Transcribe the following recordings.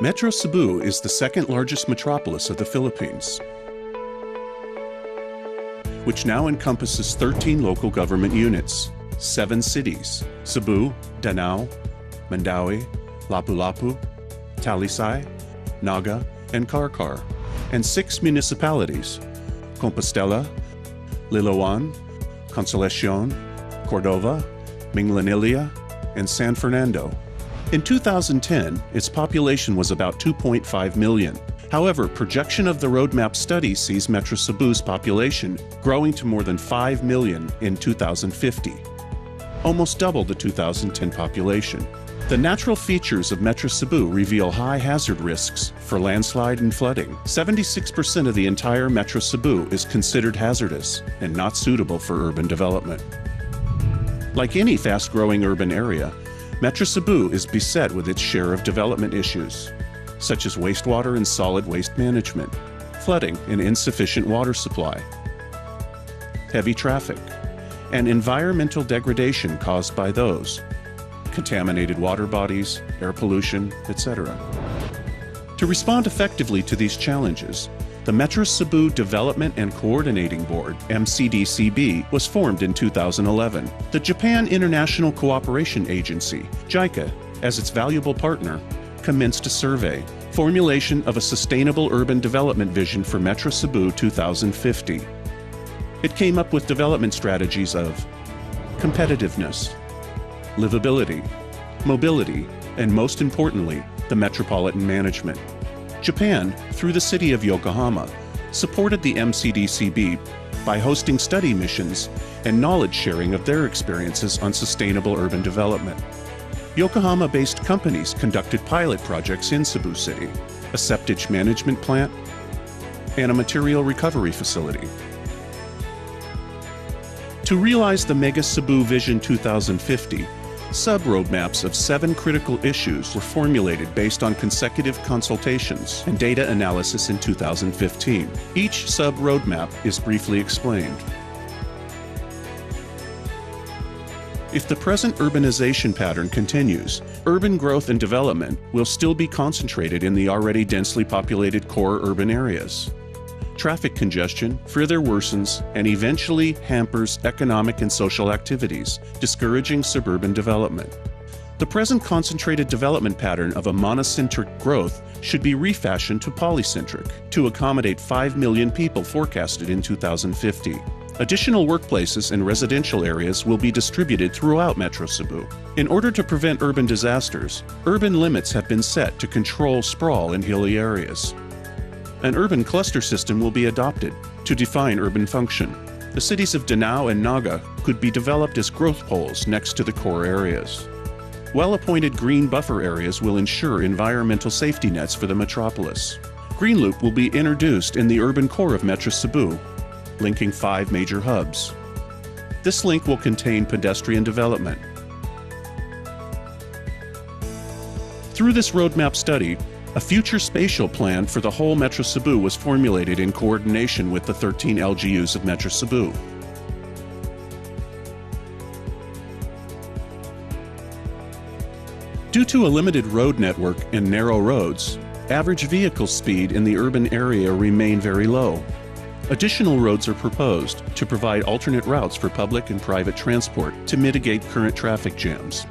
Metro Cebu is the second largest metropolis of the Philippines, which now encompasses 13 local government units, 7 cities, Cebu, Danao, Mandaue, Lapu-Lapu, Talisay, Naga, and Carcar, and 6 municipalities, Compostela, Liloan, Consolacion, Cordova, Minglanilla, and San Fernando. In 2010, its population was about 2.5 million. However, projection of the roadmap study sees Metro Cebu's population growing to more than 5 million in 2050, almost double the 2010 population. The natural features of Metro Cebu reveal high hazard risks for landslide and flooding. 76% of the entire Metro Cebu is considered hazardous and not suitable for urban development. Like any fast-growing urban area, Metro Cebu is beset with its share of development issues, such as wastewater and solid waste management, flooding and insufficient water supply, heavy traffic, and environmental degradation caused by those, contaminated water bodies, air pollution, etc. To respond effectively to these challenges, the Metro Cebu Development and Coordinating Board, MCDCB, was formed in 2011. The Japan International Cooperation Agency, JICA, as its valuable partner, commenced a survey, formulation of a sustainable urban development vision for Metro Cebu 2050. It came up with development strategies of competitiveness, livability, mobility, and most importantly, the metropolitan management. Japan, through the city of Yokohama, supported the MCDCB by hosting study missions and knowledge sharing of their experiences on sustainable urban development. Yokohama-based companies conducted pilot projects in Cebu City, a septic management plant, and a material recovery facility. To realize the Mega Cebu Vision 2050, sub-roadmaps of 7 critical issues were formulated based on consecutive consultations and data analysis in 2015. Each sub-roadmap is briefly explained. If the present urbanization pattern continues, urban growth and development will still be concentrated in the already densely populated core urban areas. Traffic congestion further worsens and eventually hampers economic and social activities, discouraging suburban development. The present concentrated development pattern of a monocentric growth should be refashioned to polycentric to accommodate 5 million people forecasted in 2050. Additional workplaces and residential areas will be distributed throughout Metro Cebu. In order to prevent urban disasters, urban limits have been set to control sprawl in hilly areas. An urban cluster system will be adopted to define urban function. The cities of Danao and Naga could be developed as growth poles next to the core areas. Well-appointed green buffer areas will ensure environmental safety nets for the metropolis. Green Loop will be introduced in the urban core of Metro Cebu, linking 5 major hubs. This link will contain pedestrian development. Through this roadmap study, a future spatial plan for the whole Metro Cebu was formulated in coordination with the 13 LGUs of Metro Cebu. Due to a limited road network and narrow roads, average vehicle speed in the urban area remain very low. Additional roads are proposed to provide alternate routes for public and private transport to mitigate current traffic jams.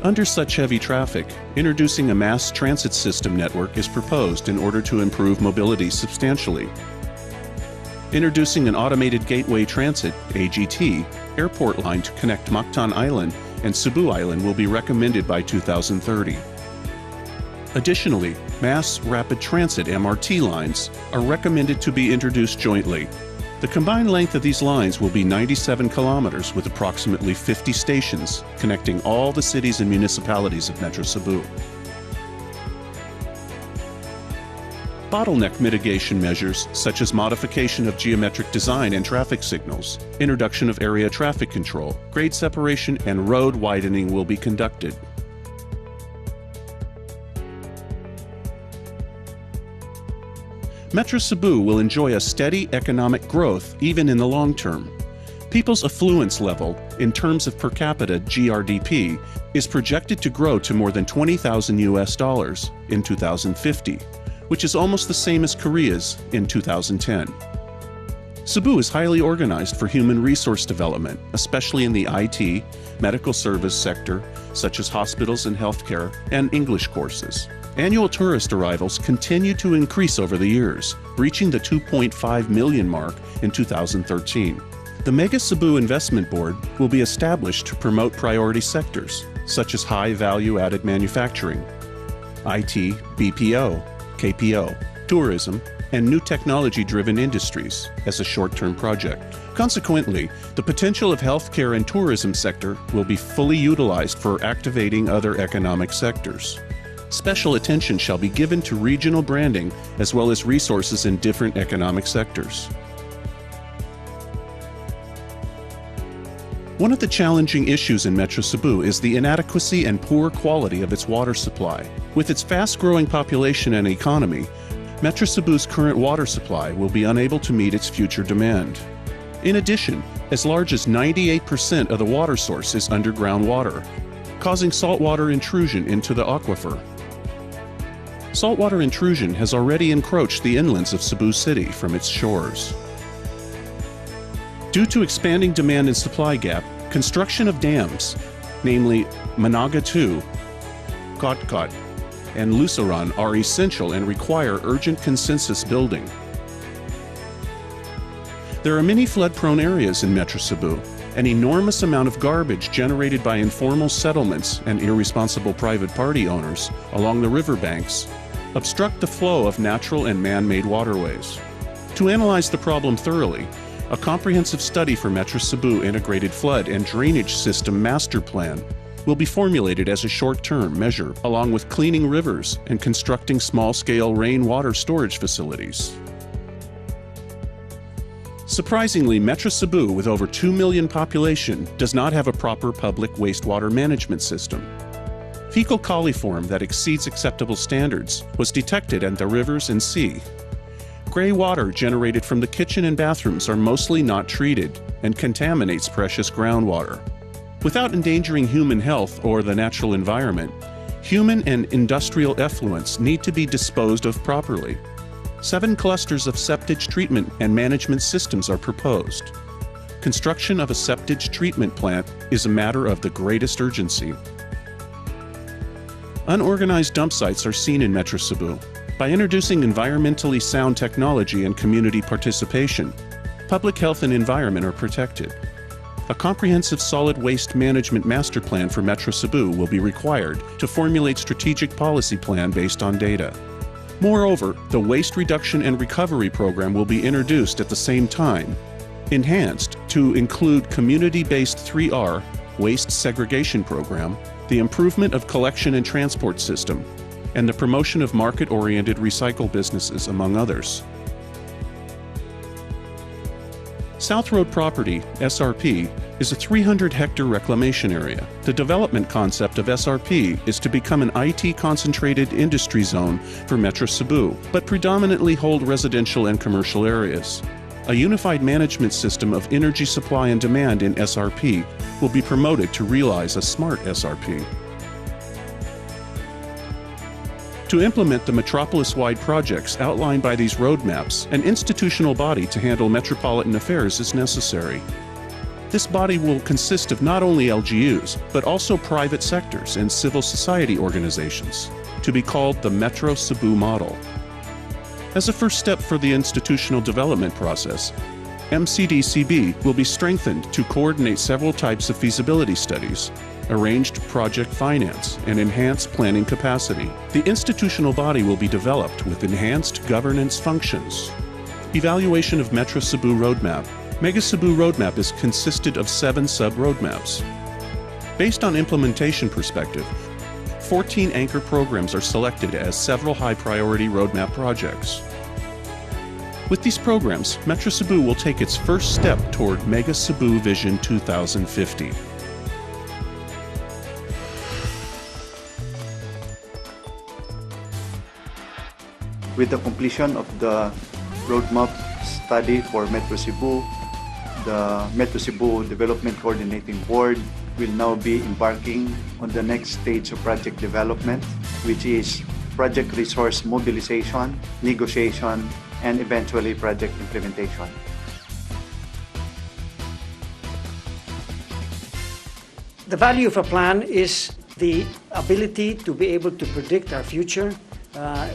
Under such heavy traffic, introducing a mass transit system network is proposed in order to improve mobility substantially. Introducing an automated gateway transit, AGT, airport line to connect Mactan Island and Cebu Island will be recommended by 2030. Additionally, mass rapid transit MRT lines are recommended to be introduced jointly. The combined length of these lines will be 97 kilometers with approximately 50 stations connecting all the cities and municipalities of Metro Cebu. Bottleneck mitigation measures such as modification of geometric design and traffic signals, introduction of area traffic control, grade separation, and road widening will be conducted. Metro Cebu will enjoy a steady economic growth even in the long term. People's affluence level, in terms of per capita GRDP, is projected to grow to more than $20,000 in 2050, which is almost the same as Korea's in 2010. Cebu is highly organized for human resource development, especially in the IT, medical service sector, such as hospitals and healthcare, and English courses. Annual tourist arrivals continue to increase over the years, reaching the 2.5 million mark in 2013. The Mega Cebu Investment Board will be established to promote priority sectors, such as high value-added manufacturing, IT, BPO, KPO, tourism, and new technology-driven industries as a short-term project. Consequently, the potential of healthcare and tourism sector will be fully utilized for activating other economic sectors. Special attention shall be given to regional branding as well as resources in different economic sectors. One of the challenging issues in Metro Cebu is the inadequacy and poor quality of its water supply. With its fast-growing population and economy, Metro Cebu's current water supply will be unable to meet its future demand. In addition, as large as 98% of the water source is underground water, causing saltwater intrusion into the aquifer. Saltwater intrusion has already encroached the inlands of Cebu City from its shores. Due to expanding demand and supply gap, construction of dams, namely Managa 2, Kotkat, and Lusaran, are essential and require urgent consensus building. There are many flood-prone areas in Metro Cebu. An enormous amount of garbage generated by informal settlements and irresponsible private party owners along the riverbanks obstruct the flow of natural and man-made waterways. To analyze the problem thoroughly, a comprehensive study for Metro Cebu Integrated Flood and Drainage System Master Plan will be formulated as a short-term measure, along with cleaning rivers and constructing small-scale rainwater storage facilities. Surprisingly, Metro Cebu, with over 2 million population, does not have a proper public wastewater management system. Fecal coliform that exceeds acceptable standards was detected at the rivers and sea. Gray water generated from the kitchen and bathrooms are mostly not treated and contaminates precious groundwater. Without endangering human health or the natural environment, human and industrial effluents need to be disposed of properly. 7 clusters of septage treatment and management systems are proposed. Construction of a septage treatment plant is a matter of the greatest urgency. Unorganized dump sites are seen in Metro Cebu. By introducing environmentally sound technology and community participation, public health and environment are protected. A comprehensive solid waste management master plan for Metro Cebu will be required to formulate strategic policy plan based on data. Moreover, the Waste Reduction and Recovery Program will be introduced at the same time, enhanced to include community-based 3R waste segregation program, the improvement of collection and transport system, and the promotion of market-oriented recycle businesses, among others. South Road Property, SRP, is a 300-hectare reclamation area. The development concept of SRP is to become an IT-concentrated industry zone for Metro Cebu, but predominantly hold residential and commercial areas. A unified management system of energy supply and demand in SRP will be promoted to realize a smart SRP. To implement the metropolis-wide projects outlined by these roadmaps, an institutional body to handle metropolitan affairs is necessary. This body will consist of not only LGUs, but also private sectors and civil society organizations, to be called the Metro Cebu model. As a first step for the institutional development process, MCDCB will be strengthened to coordinate several types of feasibility studies, arranged project finance, and enhanced planning capacity. The institutional body will be developed with enhanced governance functions. Evaluation of Metro Cebu Roadmap. Mega Cebu Roadmap is consisted of 7 sub-roadmaps. Based on implementation perspective, 14 anchor programs are selected as several high-priority roadmap projects. With these programs, Metro Cebu will take its first step toward Mega Cebu Vision 2050. With the completion of the roadmap study for Metro Cebu, the Metro Cebu Development Coordinating Board will now be embarking on the next stage of project development, which is project resource mobilization, negotiation, and eventually project implementation. The value of a plan is the ability to be able to predict our future.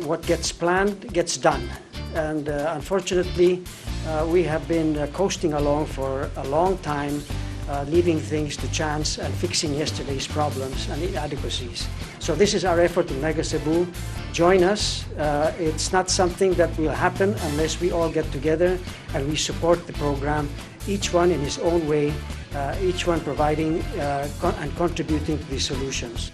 What gets planned gets done. And unfortunately, we have been coasting along for a long time, leaving things to chance and fixing yesterday's problems and inadequacies. So this is our effort in Mega Cebu. Join us. It's not something that will happen unless we all get together and we support the program, each one in his own way, each one providing and contributing to the solutions.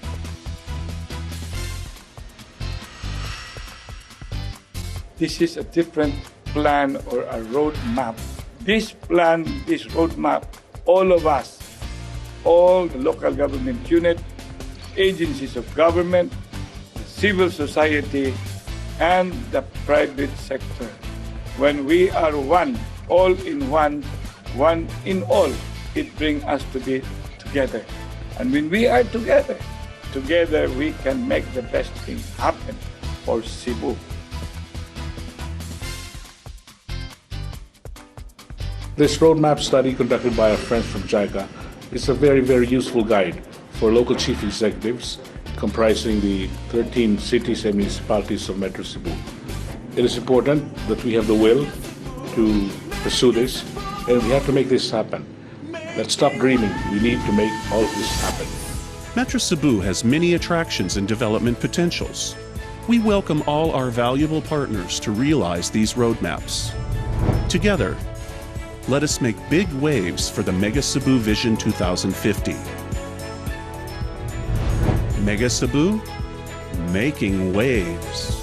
This is a different plan or a roadmap. This plan, this roadmap, all of us, all the local government unit, agencies of government, the civil society, and the private sector. When we are one, all in one, one in all, it brings us to be together. And when we are together, together we can make the best thing happen for Cebu. This roadmap study conducted by our friends from JICA is a very, very useful guide for local chief executives comprising the 13 cities and municipalities of Metro Cebu. It is important that we have the will to pursue this, and we have to make this happen. Let's stop dreaming. We need to make all of this happen. Metro Cebu has many attractions and development potentials. We welcome all our valuable partners to realize these roadmaps. Together, let us make big waves for the Mega Cebu Vision 2050. Mega Cebu, making waves.